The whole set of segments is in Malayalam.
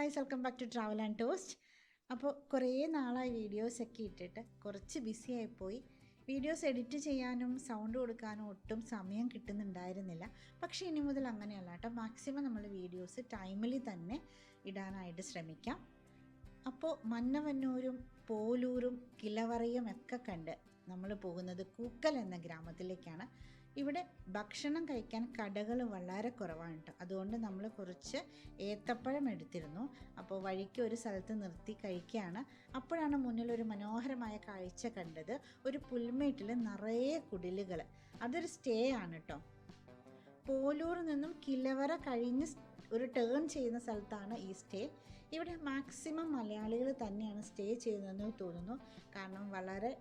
Guys, welcome back to travel and toast. അപ്പോൾ കുറേ നാളായി വീഡിയോസൊക്കെ ഇട്ടിട്ട് കുറച്ച് ബിസി ആയിപ്പോയി. വീഡിയോസ് എഡിറ്റ് ചെയ്യാനും സൗണ്ട് കൊടുക്കാനും ഒട്ടും സമയം കിട്ടുന്നുണ്ടായിരുന്നില്ല. പക്ഷേ ഇനി മുതൽ അങ്ങനെയല്ല കേട്ടോ, മാക്സിമം നമ്മൾ വീഡിയോസ് ടൈമിൽ തന്നെ ഇടാനായിട്ട് ശ്രമിക്കാം. അപ്പോൾ മന്നവന്നൂരും പോലൂരും കിലവറയും ഒക്കെ കണ്ട് നമ്മൾ പോകുന്നത് കൂക്കൽ എന്ന ഗ്രാമത്തിലേക്കാണ്. ഇവിടെ ഭക്ഷണം കഴിക്കാൻ കടകൾ വളരെ കുറവാണ് കേട്ടോ. അതുകൊണ്ട് നമ്മൾ കുറച്ച് ഏത്തപ്പഴം എടുത്തിരുന്നു. അപ്പോൾ വഴിക്ക് ഒരു സ്ഥലത്ത് നിർത്തി കഴിക്കുകയാണ്. അപ്പോഴാണ് മുന്നിൽ ഒരു മനോഹരമായ കാഴ്ച കണ്ടത്. ഒരു പുൽമേട്ടിൽ നിറയെ കുടിലുകൾ. അതൊരു സ്റ്റേ ആണ് കേട്ടോ. പോലൂർ നിന്നും കിലവറ കഴിഞ്ഞ് ഒരു ടേൺ ചെയ്യുന്ന സ്ഥലത്താണ് ഈ സ്റ്റേ. ഇവിടെ മാക്സിമം മലയാളികൾ തന്നെയാണ് സ്റ്റേ ചെയ്യുന്നതെന്ന് തോന്നുന്നു. കാരണം വളരെ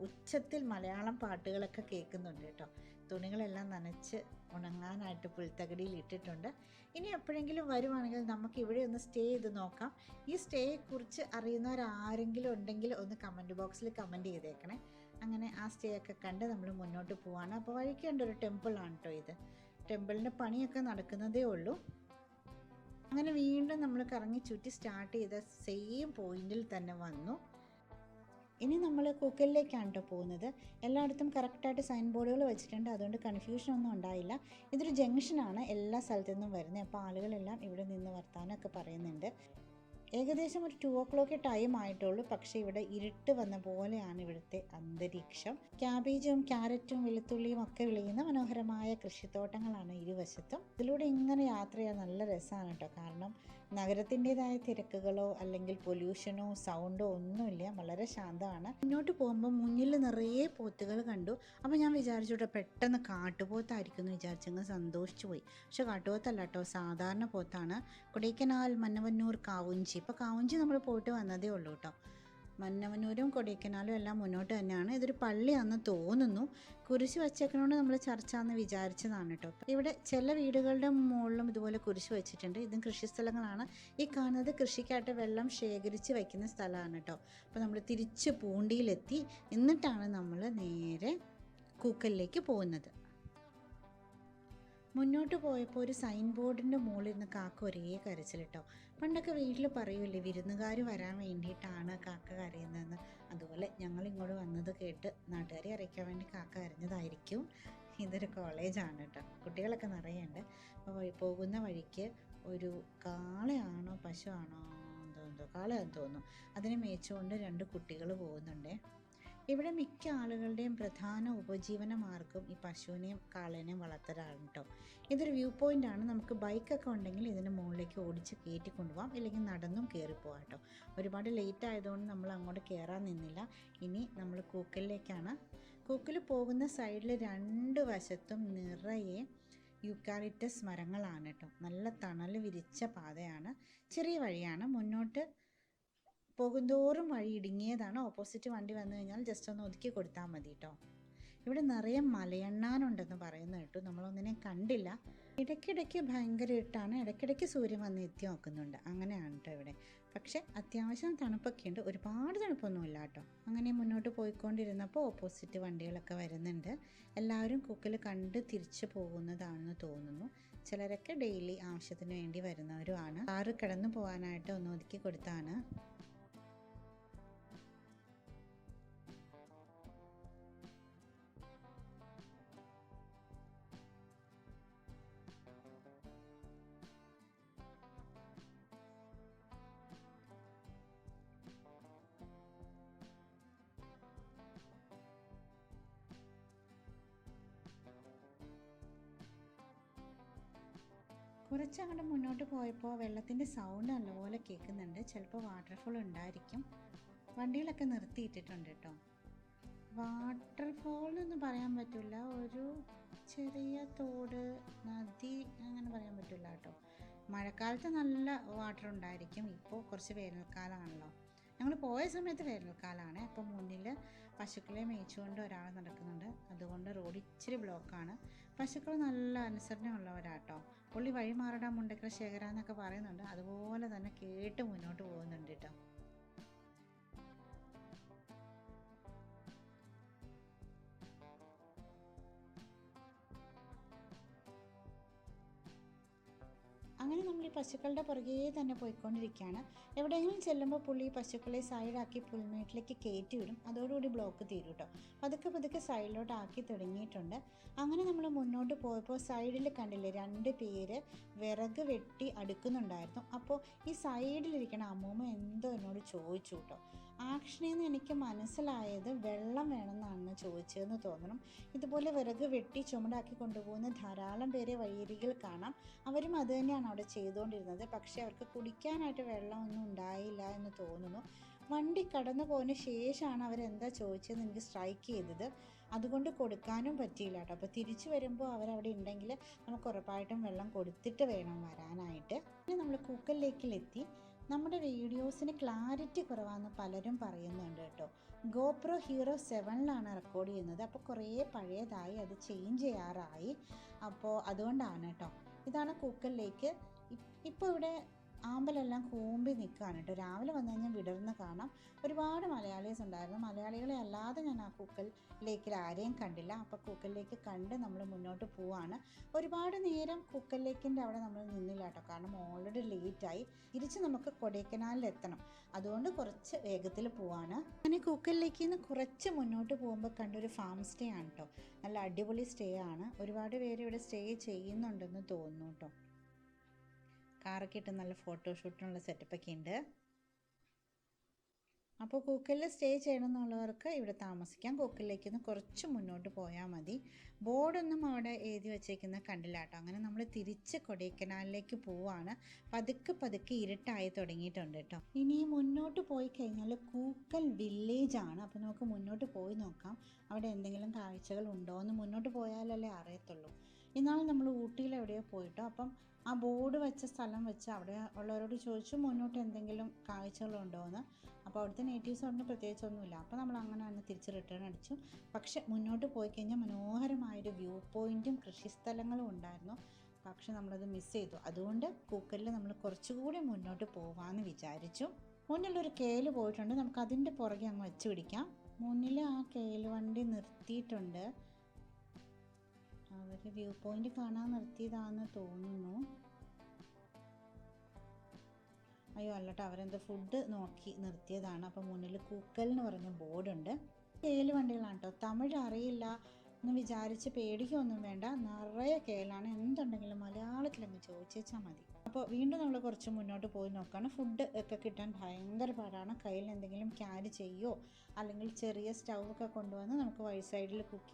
ഉച്ചത്തിൽ മലയാളം പാട്ടുകളൊക്കെ കേൾക്കുന്നുണ്ട് കേട്ടോ. തുണികളെല്ലാം നനച്ച് ഉണങ്ങാനായിട്ട് പുൽത്തകടിയിൽ ഇട്ടിട്ടുണ്ട്. ഇനി എപ്പോഴെങ്കിലും വരുവാണെങ്കിൽ നമുക്ക് ഇവിടെ ഒന്ന് സ്റ്റേ ചെയ്ത് നോക്കാം. ഈ സ്റ്റേയെക്കുറിച്ച് അറിയുന്നവരാരെങ്കിലും ഉണ്ടെങ്കിൽ ഒന്ന് കമൻറ്റ് ബോക്സിൽ കമൻറ്റ് ചെയ്തേക്കണേ. അങ്ങനെ ആ സ്റ്റേ ഒക്കെ കണ്ട് നമ്മൾ മുന്നോട്ട് പോവാണ്. അപ്പോൾ വഴിക്കേണ്ട ഒരു ടെമ്പിളാണ് കേട്ടോ ഇത്. ടെമ്പിളിൻ്റെ പണിയൊക്കെ നടക്കുന്നതേ ഉള്ളൂ. അങ്ങനെ വീണ്ടും നമ്മൾ കറങ്ങി ചുറ്റി സ്റ്റാർട്ട് ചെയ്ത സെയിം പോയിന്റിൽ തന്നെ വന്നു. ഇനി നമ്മൾ കൂക്കലിലേക്കാണ് കേട്ടോ പോകുന്നത്. എല്ലായിടത്തും കറക്റ്റായിട്ട് സൈൻ ബോർഡുകൾ വെച്ചിട്ടുണ്ട്, അതുകൊണ്ട് കൺഫ്യൂഷൻ ഒന്നും ഉണ്ടായില്ല. ഇതൊരു ജംഗ്ഷനാണ്, എല്ലാ സ്ഥലത്തു നിന്നും വരുന്നത്. അപ്പോൾ ആളുകളെല്ലാം ഇവിടെ നിന്ന് വർത്താനമൊക്കെ പറയുന്നുണ്ട്. ഏകദേശം ഒരു 2 o'clock ടൈം ആയിട്ടുള്ളൂ. പക്ഷേ ഇവിടെ ഇരുട്ട് വന്ന പോലെയാണ് ഇവിടുത്തെ അന്തരീക്ഷം. ക്യാബേജും ക്യാരറ്റും വെളുത്തുള്ളിയും ഒക്കെ വിളയുന്ന മനോഹരമായ കൃഷിത്തോട്ടങ്ങളാണ് ഇരുവശത്തും. ഇതിലൂടെ ഇങ്ങനെ യാത്ര ചെയ്യാൻ നല്ല രസമാണ് കേട്ടോ. കാരണം നഗരത്തിൻ്റെതായ തിരക്കുകളോ അല്ലെങ്കിൽ പൊല്യൂഷനോ സൗണ്ടോ ഒന്നുമില്ല, വളരെ ശാന്തമാണ്. മുന്നോട്ട് പോകുമ്പോൾ മുന്നിൽ നിറയെ പോത്തുകൾ കണ്ടു. അപ്പോൾ ഞാൻ വിചാരിച്ചു പെട്ടെന്ന് കാട്ടുപോത്തായിരിക്കും എന്ന് വിചാരിച്ചങ്ങ് സന്തോഷിച്ചു പോയി. പക്ഷെ കാട്ടുപോത്തല്ല കേട്ടോ, സാധാരണ പോത്താണ്. കൊടൈക്കനാൽ, മന്നവന്നൂർ, കാവുഞ്ചി. ഇപ്പോൾ കാവുഞ്ചി നമ്മൾ പോയിട്ട് വന്നതേ ഉള്ളൂ കേട്ടോ. മന്നവന്നൂരും കൊടൈക്കനാലും എല്ലാം മുന്നോട്ട് തന്നെയാണ്. ഇതൊരു പള്ളിയാണെന്ന് തോന്നുന്നു. കുരിശ് വച്ചേക്കണോണ്ട് നമ്മൾ ചർച്ചാന്ന് വിചാരിച്ചതാണ് കേട്ടോ. ഇവിടെ ചില വീടുകളുടെ മുകളിലും ഇതുപോലെ കുരിശ് വെച്ചിട്ടുണ്ട്. ഇതും കൃഷിസ്ഥലങ്ങളാണ്. ഈ കാണുന്നത് കൃഷിക്കായിട്ട് വെള്ളം ശേഖരിച്ച് വയ്ക്കുന്ന സ്ഥലമാണ് കേട്ടോ. അപ്പോൾ നമ്മൾ തിരിച്ച് പൂണ്ടിയിലെത്തി. എന്നിട്ടാണ് നമ്മൾ നേരെ കൂക്കലിലേക്ക് പോകുന്നത്. മുന്നോട്ട് പോയപ്പോൾ ഒരു സൈൻ ബോർഡിൻ്റെ മുകളിൽ നിന്ന് കാക്ക ഒരേ കരച്ചിൽ കേട്ടോ. പണ്ടൊക്കെ വീട്ടിൽ പറയൂലേ, വിരുന്നുകാർ വരാൻ വേണ്ടിയിട്ടാണ് കാക്ക കരയുന്നതെന്ന്. അതുപോലെ ഞങ്ങൾ ഇങ്ങോട്ട് വന്നത് കേട്ട് നാട്ടുകാരെ അറിയിക്കാൻ വേണ്ടി കാക്ക കരഞ്ഞതായിരിക്കും. ഇതൊരു കോളേജാണ് കേട്ടോ, കുട്ടികളൊക്കെ നിറയുണ്ട്. അപ്പോൾ പോകുന്ന വഴിക്ക് ഒരു കാളയാണോ പശുവാണോ എന്തോ കാളയാണെന്ന് തോന്നുന്നു, അതിനെ മേച്ചുകൊണ്ട് 2 കുട്ടികൾ പോകുന്നുണ്ട്. ഇവിടെ മിക്ക ആളുകളുടെയും പ്രധാന ഉപജീവന മാർഗം ഈ പശുവിനെയും കാളേനെയും വളർത്തലാണ് കേട്ടോ. ഇതൊരു വ്യൂ പോയിൻ്റാണ്. നമുക്ക് ബൈക്കൊക്കെ ഉണ്ടെങ്കിൽ ഇതിന് മുകളിലേക്ക് ഓടിച്ച് കയറ്റി കൊണ്ടുപോകാം, ഇല്ലെങ്കിൽ നടന്നും കയറിപ്പോകാം കേട്ടോ. ഒരുപാട് ലേറ്റ് ആയതുകൊണ്ട് നമ്മൾ അങ്ങോട്ട് കയറാൻ നിന്നില്ല. ഇനി നമ്മൾ കൂക്കലിലേക്കാണ്. കൂക്കൽ പോകുന്ന സൈഡിൽ 2 വശത്തും നിറയെ യൂക്കാലിപ്റ്റസ് മരങ്ങളാണ് കേട്ടോ. നല്ല തണൽ വിരിച്ച പാതയാണ്. ചെറിയ വഴിയാണ്. മുന്നോട്ട് പോകുന്തോറും വഴി ഇടുങ്ങിയതാണ്. ഓപ്പോസിറ്റ് വണ്ടി വന്നു കഴിഞ്ഞാൽ ജസ്റ്റ് ഒന്ന് ഒതുക്കി കൊടുത്താൽ മതി കേട്ടോ. ഇവിടെ നിറയെ മലയണ്ണാനുണ്ടെന്ന് പറയുന്നത് കേട്ടു. നമ്മളൊന്നിനെ കണ്ടില്ല. ഇടയ്ക്കിടയ്ക്ക് ഭയങ്കര ഇട്ടാണ്, ഇടയ്ക്കിടയ്ക്ക് സൂര്യൻ വന്ന് എത്തി നോക്കുന്നുണ്ട്. അങ്ങനെയാണ് കേട്ടോ ഇവിടെ. പക്ഷേ അത്യാവശ്യം തണുപ്പൊക്കെ ഉണ്ട്, ഒരുപാട് തണുപ്പൊന്നുമില്ല കേട്ടോ. അങ്ങനെ മുന്നോട്ട് പോയിക്കൊണ്ടിരുന്നപ്പോൾ ഓപ്പോസിറ്റ് വണ്ടികളൊക്കെ വരുന്നുണ്ട്. എല്ലാവരും കൂക്കൽ കണ്ട് തിരിച്ചു പോകുന്നതാണെന്ന് തോന്നുന്നു. ചിലരൊക്കെ ഡെയിലി ആവശ്യത്തിന് വേണ്ടി വരുന്നവരുമാണ്. കാറ് കിടന്നു പോകാനായിട്ട് ഒന്ന് ഒതുക്കി കൊടുത്താണ്. കുറച്ചങ്ങോട്ട് മുന്നോട്ട് പോയപ്പോൾ വെള്ളത്തിൻ്റെ സൗണ്ട് നല്ലപോലെ കേൾക്കുന്നുണ്ട്. ചിലപ്പോൾ വാട്ടർഫോൾ ഉണ്ടായിരിക്കും. വണ്ടികളൊക്കെ നിർത്തിയിട്ടിട്ടുണ്ട് കേട്ടോ. വാട്ടർഫോൾ എന്ന് പറയാൻ പറ്റില്ല, ഒരു ചെറിയ തോട്, നദി അങ്ങനെ പറയാൻ പറ്റില്ല കേട്ടോ. മഴക്കാലത്ത് നല്ല വാട്ടർ ഉണ്ടായിരിക്കും. ഇപ്പോൾ കുറച്ച് വേനൽക്കാലമാണല്ലോ. ഞങ്ങൾ പോയ സമയത്ത് വേനൽക്കാലമാണ്. അപ്പോൾ മുന്നിൽ പശുക്കളെ മേയിച്ചുകൊണ്ട് ഒരാൾ നടക്കുന്നുണ്ട്. അതുകൊണ്ട് റോഡ് ഇച്ചിരി ബ്ലോക്കാണ്. പശുക്കൾ നല്ല അനുസരണമുള്ളവരാട്ടോ. പുള്ളി വഴി മാറടാ മുണ്ടക്കൽ ശേഖര എന്നൊക്കെ പറയുന്നുണ്ട്. അതുപോലെ തന്നെ കേട്ട് മുന്നോട്ട് പോകുന്നുണ്ട് കേട്ടോ. അങ്ങനെ നമ്മൾ പശുക്കളുടെ പുറകെ തന്നെ പോയിക്കൊണ്ടിരിക്കുകയാണ്. എവിടെയെങ്കിലും ചെല്ലുമ്പോൾ പുള്ളി പശുക്കളെ സൈഡാക്കി പുൽമേട്ടിലേക്ക് കയറ്റി വിടും. അതോടുകൂടി ബ്ലോക്ക് തീരും കേട്ടോ. പതുക്കെ പതുക്കെ സൈഡിലോട്ട് ആക്കി തുടങ്ങിയിട്ടുണ്ട്. അങ്ങനെ നമ്മൾ മുന്നോട്ട് പോയപ്പോൾ സൈഡിൽ കണ്ടില്ലേ 2 പേര് വിറക് വെട്ടി അടുക്കുന്നുണ്ടായിരുന്നു. അപ്പോൾ ഈ സൈഡിലിരിക്കണ അമ്മൂമ്മ എന്തോ എന്നോട് ചോദിച്ചു കേട്ടോ. ആക്ഷനിൽ നിന്ന് എനിക്ക് മനസ്സിലായത് വെള്ളം വേണമെന്നാണ് ചോദിച്ചതെന്ന് തോന്നണം. ഇതുപോലെ വിറക് വെട്ടി ചുമടാക്കി കൊണ്ടുപോകുന്ന ധാരാളം പേരെ വഴിയരികിൽ കാണാം. അവരും അത് തന്നെയാണ് അവിടെ ചെയ്തുകൊണ്ടിരുന്നത്. പക്ഷേ അവർക്ക് കുടിക്കാനായിട്ട് വെള്ളമൊന്നും ഉണ്ടായില്ല എന്ന് തോന്നുന്നു. വണ്ടി കടന്നു പോയതിന് ശേഷമാണ് അവരെന്താ ചോദിച്ചതെന്ന് എനിക്ക് സ്ട്രൈക്ക് ചെയ്തത്. അതുകൊണ്ട് കൊടുക്കാനും പറ്റിയില്ല കേട്ടോ. അപ്പോൾ തിരിച്ചു വരുമ്പോൾ അവരവിടെ ഉണ്ടെങ്കിൽ നമുക്ക് ഉറപ്പായിട്ടും വെള്ളം കൊടുത്തിട്ട് വേണം വരാനായിട്ട്. പിന്നെ നമ്മൾ കൂക്കൽ ലേക്കിലെത്തി. നമ്മുടെ വീഡിയോസിന് ക്ലാരിറ്റി കുറവാണെന്ന് പലരും പറയുന്നുണ്ട് കേട്ടോ. ഗോപ്രോ ഹീറോ 7ലാണ് റെക്കോർഡ് ചെയ്യുന്നത്. അപ്പോൾ കുറേ പഴയതായി, അത് ചേഞ്ച് ചെയ്യാറായി. അപ്പോൾ അതുകൊണ്ടാണ് കേട്ടോ. ഇതാണ് കൂക്കൽ ലേക്ക്. ഇപ്പോൾ ഇവിടെ ആമ്പലെല്ലാം കൂമ്പി നിൽക്കുകയാണ് കേട്ടോ. രാവിലെ വന്നു കഴിഞ്ഞാൽ വിടർന്ന് കാണാം. ഒരുപാട് മലയാളീസ് ഉണ്ടായിരുന്നു. മലയാളികളെ അല്ലാതെ ഞാൻ ആ കൂക്കൽ ലേക്കിൽ ആരെയും കണ്ടില്ല. അപ്പോൾ കൂക്കൽ ലേക്ക് കണ്ട് നമ്മൾ മുന്നോട്ട് പോവാണ്. ഒരുപാട് നേരം കൂക്കൽ ലേക്കിൻ്റെ അവിടെ നമ്മൾ നിന്നില്ല കേട്ടോ. കാരണം ഓൾറെഡി ലേറ്റായി. തിരിച്ച് നമുക്ക് കൊടൈക്കനാലിൽ എത്തണം. അതുകൊണ്ട് കുറച്ച് വേഗത്തിൽ പോവാണ്. അങ്ങനെ കൂക്കൽ ലേക്കിൽ നിന്ന് കുറച്ച് മുന്നോട്ട് പോകുമ്പോൾ കണ്ടൊരു ഫാം സ്റ്റേ ആണ് കേട്ടോ. നല്ല അടിപൊളി സ്റ്റേ ആണ്. ഒരുപാട് പേര് ഇവിടെ സ്റ്റേ ചെയ്യുന്നുണ്ടെന്ന് തോന്നുന്നു കേട്ടോ. കാറൊക്കെ ഇട്ട് നല്ല ഫോട്ടോഷൂട്ടിനുള്ള സെറ്റപ്പൊക്കെ ഉണ്ട്. അപ്പോൾ കൂക്കലിൽ സ്റ്റേ ചെയ്യണമെന്നുള്ളവർക്ക് ഇവിടെ താമസിക്കാം. കൂക്കലിലേക്ക് നിന്ന് കുറച്ച് മുന്നോട്ട് പോയാൽ മതി. ബോർഡൊന്നും അവിടെ എഴുതി വെച്ചേക്കുന്ന കണ്ടില്ല കേട്ടോ. അങ്ങനെ നമ്മൾ തിരിച്ച് കൊടൈക്കനാലിലേക്ക് പോവാണ്. പതുക്കെ പതുക്കെ ഇരുട്ടായി തുടങ്ങിയിട്ടുണ്ട് കേട്ടോ. ഇനി മുന്നോട്ട് പോയി കഴിഞ്ഞാൽ കൂക്കൽ വില്ലേജ് ആണ്. അപ്പോൾ നമുക്ക് മുന്നോട്ട് പോയി നോക്കാം അവിടെ എന്തെങ്കിലും കാഴ്ചകൾ ഉണ്ടോ എന്ന്. മുന്നോട്ട് പോയാലല്ലേ അറിയത്തുള്ളൂ. ഇന്നാൾ നമ്മൾ ഊട്ടിയിൽ എവിടെയോ പോയിട്ടോ. അപ്പം ആ ബോർഡ് വെച്ച സ്ഥലം വെച്ച് അവിടെ ഉള്ളവരോട് ചോദിച്ചു മുന്നോട്ട് എന്തെങ്കിലും കാഴ്ചകളുണ്ടോ എന്ന്. അപ്പോൾ അവിടുത്തെ നേറ്റീവ്സ് പറഞ്ഞ് പ്രത്യേകിച്ചൊന്നുമില്ല. അപ്പോൾ നമ്മൾ അങ്ങനെ തന്നെ തിരിച്ച് റിട്ടേൺ അടിച്ചു. പക്ഷെ മുന്നോട്ട് പോയി കഴിഞ്ഞാൽ മനോഹരമായൊരു വ്യൂ പോയിൻറ്റും കൃഷിസ്ഥലങ്ങളും ഉണ്ടായിരുന്നു. പക്ഷെ നമ്മളത് മിസ് ചെയ്തു. അതുകൊണ്ട് കൂക്കലിൽ നമ്മൾ കുറച്ചുകൂടി മുന്നോട്ട് പോകാമെന്ന് വിചാരിച്ചു. മുന്നിലൊരു കേല് പോയിട്ടുണ്ട്. നമുക്ക് അതിൻ്റെ പുറകെ അങ്ങ് വെച്ച് പിടിക്കാം. മുന്നിൽ ആ കേല് വണ്ടി നിർത്തിയിട്ടുണ്ട്. അവർ വ്യൂ പോയിന്റ് കാണാൻ നിർത്തിയതാണെന്ന് തോന്നുന്നു. അയ്യോ അല്ലട്ടോ, അവരെന്തോ ഫുഡ് നോക്കി നിർത്തിയതാണ്. അപ്പോൾ മുന്നിൽ കൂക്കൽ എന്ന് പറഞ്ഞ ബോർഡുണ്ട്. കേല് വണ്ടികളാണ് കേട്ടോ. തമിഴ് അറിയില്ല എന്ന് വിചാരിച്ച് പേടിക്കൊന്നും വേണ്ട. നിറയെ കേലാണ്. എന്തുണ്ടെങ്കിലും മലയാളത്തിലങ്ങ് ചോദിച്ചാൽ മതി. അപ്പോൾ വീണ്ടും നമ്മൾ കുറച്ച് മുന്നോട്ട് പോയി നോക്കുകയാണ്. ഫുഡ് ഒക്കെ കിട്ടാൻ ഭയങ്കര പാടാണ്. കയ്യിൽ എന്തെങ്കിലും ക്യാരി ചെയ്യുമോ അല്ലെങ്കിൽ ചെറിയ സ്റ്റൗവൊക്കെ കൊണ്ടുവന്ന് നമുക്ക് വഴി സൈഡിൽ കുക്ക്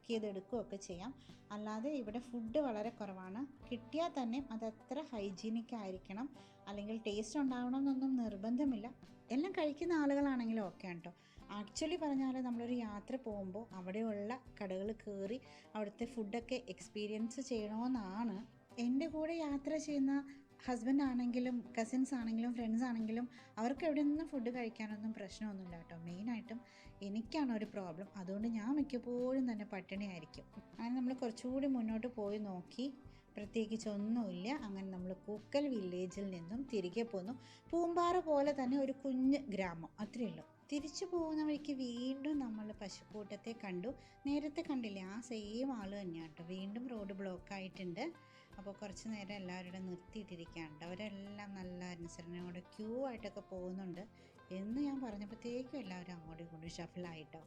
ചെയ്തെടുക്കുകയൊക്കെ ചെയ്യാം. അല്ലാതെ ഇവിടെ ഫുഡ് വളരെ കുറവാണ്. കിട്ടിയാൽ തന്നെ അതത്ര ഹൈജീനിക് ആയിരിക്കണം, അല്ലെങ്കിൽ ടേസ്റ്റ് ഉണ്ടാവണം എന്നൊന്നും നിർബന്ധമില്ല. എല്ലാം കഴിക്കുന്ന ആളുകളാണെങ്കിലും ഓക്കെയാണ് കേട്ടോ. ആക്ച്വലി പറഞ്ഞാൽ നമ്മളൊരു യാത്ര പോകുമ്പോൾ അവിടെയുള്ള കടകൾ കയറി അവിടുത്തെ ഫുഡൊക്കെ എക്സ്പീരിയൻസ് ചെയ്യണമെന്നാണ്. എൻ്റെ കൂടെ യാത്ര ചെയ്യുന്ന ഹസ്ബൻഡ് ആണെങ്കിലും കസിൻസ് ആണെങ്കിലും ഫ്രണ്ട്സ് ആണെങ്കിലും അവർക്ക് എവിടെ നിന്നും ഫുഡ് കഴിക്കാനൊന്നും പ്രശ്നമൊന്നുമില്ല കേട്ടോ. മെയിനായിട്ടും എനിക്കാണ് ഒരു പ്രോബ്ലം. അതുകൊണ്ട് ഞാൻ മിക്കപ്പോഴും തന്നെ പട്ടിണിയായിരിക്കും. അങ്ങനെ നമ്മൾ കുറച്ചുകൂടി മുന്നോട്ട് പോയി നോക്കി. പ്രത്യേകിച്ചൊന്നുമില്ല. അങ്ങനെ നമ്മൾ കൂക്കൽ വില്ലേജിൽ നിന്നും തിരികെ പോന്നു. പൂമ്പാറ പോലെ തന്നെ ഒരു കുഞ്ഞ് ഗ്രാമം, അത്രയേ ഉള്ളൂ. തിരിച്ചു പോകുന്ന വഴിക്ക് വീണ്ടും നമ്മൾ പശുക്കൂട്ടത്തെ കണ്ടു. നേരത്തെ കണ്ടില്ലേ, ആ സെയിം ആൾ തന്നെയാണ് കേട്ടോ. വീണ്ടും റോഡ് ബ്ലോക്ക് ആയിട്ടുണ്ട്. അപ്പോൾ കുറച്ച് നേരം എല്ലാവരുടെ നിർത്തിയിട്ടിരിക്കുകയാണ്. അവരെല്ലാം നല്ല അനുസരണയോടെ ക്യൂ ആയിട്ടൊക്കെ പോകുന്നുണ്ട് എന്ന് ഞാൻ പറഞ്ഞപ്പോഴത്തേക്കും എല്ലാവരും അങ്ങോട്ടും ഇങ്ങോട്ടും ഷഫിളായിട്ടോ.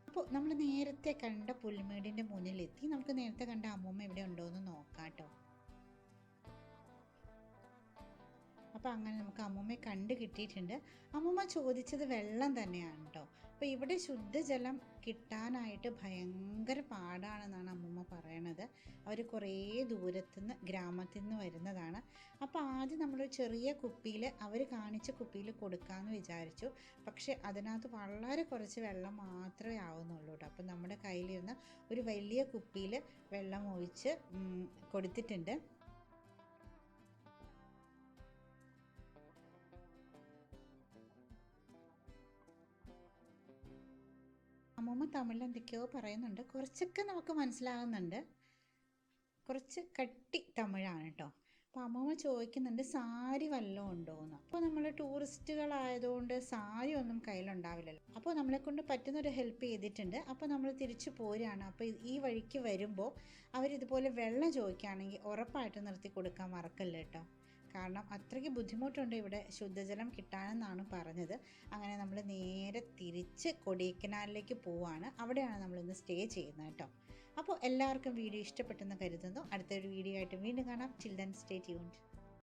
അപ്പോൾ നമ്മൾ നേരത്തെ കണ്ട പുൽമേടിൻ്റെ മുന്നിലെത്തി. നമുക്ക് നേരത്തെ കണ്ട അമ്മൂമ്മ ഇവിടെ ഉണ്ടോ എന്ന് നോക്കാം കേട്ടോ. അപ്പോൾ അങ്ങനെ നമുക്ക് അമ്മൂമ്മയെ കണ്ടു കിട്ടിയിട്ടുണ്ട്. അമ്മൂമ്മ ചോദിച്ചത് വെള്ളം തന്നെയാണ് കേട്ടോ. അപ്പോൾ ഇവിടെ ശുദ്ധജലം കിട്ടാനായിട്ട് ഭയങ്കര പാടാണെന്നാണ് അമ്മൂമ്മ പറയണത്. അവർ കുറേ ദൂരത്തുനിന്ന് ഗ്രാമത്തിൽ നിന്ന് വരുന്നതാണ്. അപ്പോൾ ആദ്യം നമ്മളൊരു ചെറിയ കുപ്പിയിൽ, അവർ കാണിച്ച കുപ്പിയിൽ കൊടുക്കാമെന്ന് വിചാരിച്ചു. പക്ഷേ അതിനകത്ത് വളരെ കുറച്ച് വെള്ളം മാത്രമേ ആവുന്നുള്ളൂ കേട്ടോ. അപ്പോൾ നമ്മുടെ കയ്യിലിരുന്ന് ഒരു വലിയ കുപ്പിയിൽ വെള്ളം ഒഴിച്ച് കൊടുത്തിട്ടുണ്ട്. അമ്മൂമ്മ തമിഴിൽ എന്തൊക്കെയോ പറയുന്നുണ്ട്. കുറച്ചൊക്കെ നമുക്ക് മനസ്സിലാകുന്നുണ്ട്. കുറച്ച് കട്ടി തമിഴാണ് കേട്ടോ. അപ്പോൾ അമ്മമ്മ ചോദിക്കുന്നുണ്ട് സാരി വല്ലതും ഉണ്ടോയെന്ന്. അപ്പോൾ നമ്മൾ ടൂറിസ്റ്റുകളായതുകൊണ്ട് സാരി ഒന്നും കയ്യിലുണ്ടാവില്ലല്ലോ. അപ്പോൾ നമ്മളെ കൊണ്ട് പറ്റുന്നൊരു ഹെൽപ്പ് ചെയ്തിട്ടുണ്ട്. അപ്പോൾ നമ്മൾ തിരിച്ചു പോരുകയാണ്. അപ്പോൾ ഈ വഴിക്ക് വരുമ്പോൾ അവരിതുപോലെ വെള്ളം ചോദിക്കുകയാണെങ്കിൽ ഉറപ്പായിട്ട് നിർത്തി കൊടുക്കാൻ മറക്കല്ല കേട്ടോ. കാരണം അത്രയ്ക്ക് ബുദ്ധിമുട്ടുണ്ട് ഇവിടെ ശുദ്ധജലം കിട്ടാനെന്നാണ് പറഞ്ഞത്. അങ്ങനെ നമ്മൾ നേരെ തിരിച്ച് കൊടൈക്കനാലിലേക്ക് പോവുകയാണ്. അവിടെയാണ് നമ്മളിന്ന് സ്റ്റേ ചെയ്യുന്നത് കേട്ടോ. അപ്പോൾ എല്ലാവർക്കും വീഡിയോ ഇഷ്ടപ്പെട്ടെന്ന് കരുതുന്നു. അടുത്തൊരു വീഡിയോ ആയിട്ട് വീണ്ടും കാണാം. Till then stay tuned.